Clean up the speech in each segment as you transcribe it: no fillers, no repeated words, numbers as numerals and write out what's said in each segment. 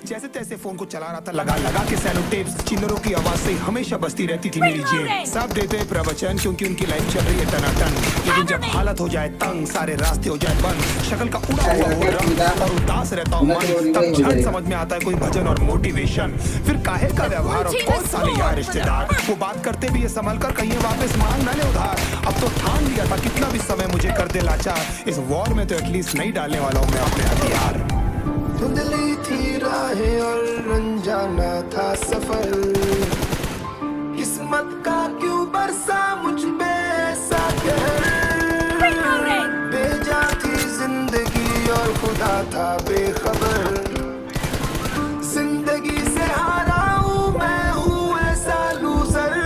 जैसे तैसे फोन को चला रहा था, लगा लगा के सैलो टेप्स, चिल्लरों की आवाज से हमेशा बजती रहती थी मेरी जेब। सब देते प्रवचन क्योंकि उनकी लाइफ चल रही है टनाटन, लेकिन जब हालत हो जाए तंग, सारे रास्ते हो जाए बंद, शक्ल का उड़ा हुआ हो रंग और उदास रहता हूँ मन, तब झट समझ में आता है कोई भजन और मोटिवेशन। फिर काहे का व्यवहार और कौन साले यार रिश्तेदार, वो बात करते भी ये संभल कर कहीं वापस मांग ना ले उधार। अब तो ठान लिया था कितना भी समय मुझे कर दे लाचार, इस वॉर में तो एटलीस्ट नहीं डालने वाला हूँ मैं अपने हथियार। धुंधली थी राहें और अनजाना था सफर, किस्मत का क्यों बरसा मुझ पे ऐसा कहर, बेजा थी जिंदगी और खुदा था बेखबर, जिंदगी से हारा हूँ मैं हूँ ऐसा लूजर।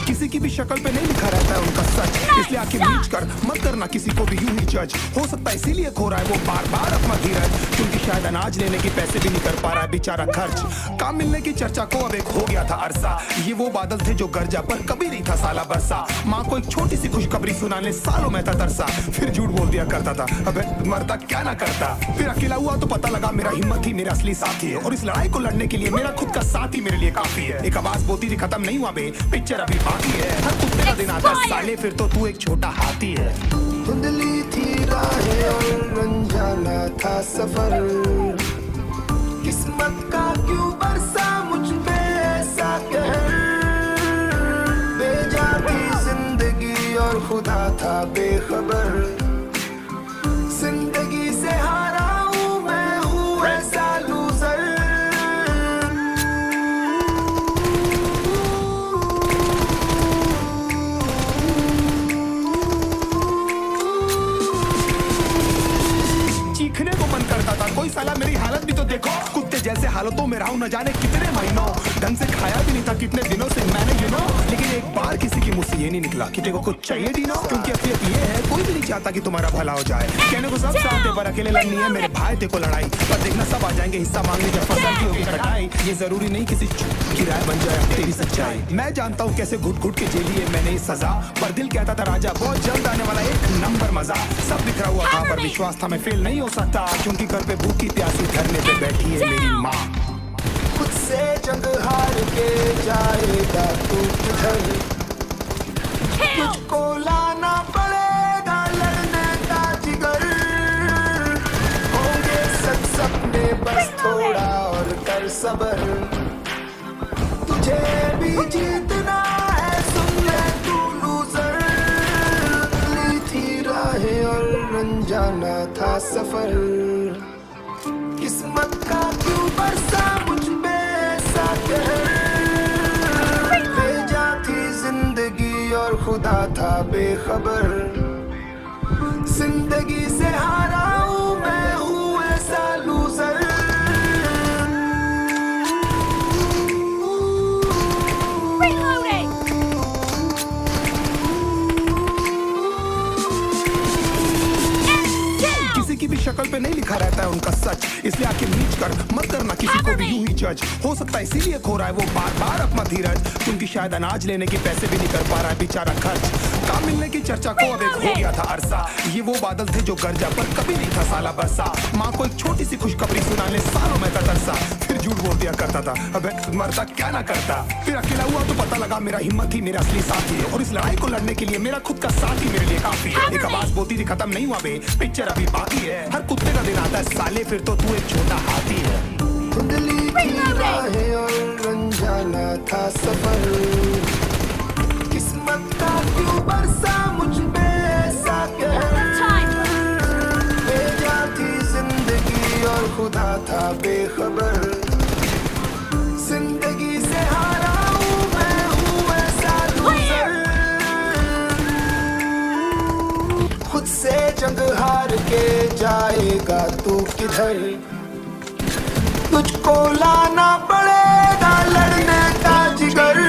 किसी की भी शक्ल पे नहीं लिखा रहता है उनका सच, इसलिए आंखें मीच कर मत करना किसी को भी यूं ही जज। हो सकता है इसीलिए खो रहा है वो बार बार अपना धीरज, क्योंकि शायद अनाज लेने के पैसे भी नहीं कर पा रहा है बेचारा खर्च। काम मिलने की चर्चा को अब एक हो गया था अरसा, ये वो बादल थे जो गरजा पर कभी नहीं था साला बरसा। माँ को एक छोटी सी खुशखबरी सुनाने सालों में था तरसा, फिर झूठ बोल दिया करता था अबे मरता क्या ना करता। फिर अकेला हुआ तो पता लगा मेरा हिम्मत ही मेरा असली साथी है, और इस लड़ाई को लड़ने के लिए मेरा खुद का साथ ही मेरे लिए काफी है। एक आवाज बोलती थी खत्म नहीं हुआ बे, पिक्चर अभी बाकी है, हर कुत्ते का दिन आता है साले, फिर तो तू एक छोटा हाथी है। धुंधली थी राहें और अनजाना था सफर, किस्मत का क्यों बरसा मुझ पे ऐसा कहर, बेजा थी जिंदगी और खुदा था बेखबर, जिंदगी से हारा हूँ मैं हूँ ऐसा लूजर। चीखने को मन करता था, कोई साला मेरी हालत भी तो देखो, कुत्ते जैसे हालतों में रहा हूं न जाने कितने महीनों, ढंग से खाया भी नहीं था कितने दिनों से मैंने लेकिन एक बार किसी की मुंह से ये नहीं निकला कि तेरे को कुछ चाहिए डीनो, क्योंकि असलियत ये है कोई भी नहीं चाहता कि तुम्हारा भला हो जाए। कहने को सब साथ है पर अकेले लड़नी है मेरे भाई तेरे को लड़ाई, पर देखना सब आ जाएंगे हिस्सा मांगने जब फसल की होगी कटाई। ये जरूरी नहीं किसी की राय बन जाए तेरी सच्चाई, मैं जानता हूँ कैसे घुट घुट के झेली है मैंने ये सजा, पर दिल कहता था राजा बहुत जल्द आने वाला एक नंबर मजा। सब बिखरा हुआ था पर विश्वास था मैं फेल नहीं हो सकता, क्योंकि घर पे भूखी प्यासी धरने पे बैठी है मेरी माँ। खुद से जंग हार के जाएगा तू किधर, तुझको लाना पड़ेगा लड़ने का जिगर, होंगे सच सपने बस थोड़ा और कर सबर, तुझे भी जीतना है सुन ले तू लूजर। ली थी राहें और अनजाना था सफर, किस्मत का क्यों बरसा मुझ पे ऐसा कहर, बेजा थी जिंदगी और खुदा था बेखबर, जिंदगी से हारा हूँ मैं हूँ ऐसा लूजर। किसी की भी शक्ल पे नहीं लिखा रहता है उनका सच, इसलिए आंखें मीच कर मत करना किसी को भी यूं ही जज। हो सकता है इसीलिए खो रहा है वो बार बार अपना धीरज, क्योंकि शायद अनाज लेने के पैसे भी नहीं कर पा रहा है बेचारा खर्च। काम मिलने की चर्चा को अब एक हो गया था अरसा, ये वो बादल थे जो गरजा पर कभी नहीं था साला बरसा। माँ को एक छोटी सी खुशखबरी सुनाने सालों में था तरसा, फिर झूठ बोल दिया करता था अबे मरता क्या ना करता। फिर अकेला हुआ तो पता लगा मेरा हिम्मत ही मेरा असली साथी है, और इस लड़ाई को लड़ने के लिए मेरा खुद का साथ ही मेरे लिए काफी है। एक आवाज बोलती थी खत्म नहीं हुआ बे, पिक्चर अभी बाकी है, हर कुत्ते का दिन आता है साले, फिर तो तू एक छोटा हाथी है। धुंधली थी राहें और अनजाना था सफर, किस्मत का क्यों बरसा मुझ पे ऐसा कहर, बेजा थी जिंदगी और खुदा था बेखबर, जिंदगी से हारा हूँ मैं हूँ ऐसा लूजर। खुद से जंग हार के जाएगा तू किधर, तुझको लाना पड़ेगा लड़ने का जिगर,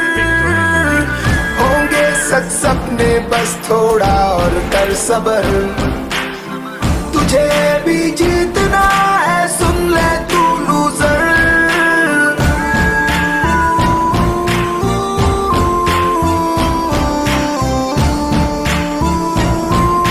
होंगे सच सपने बस थोड़ा और कर सबर, तुझे भी जीतना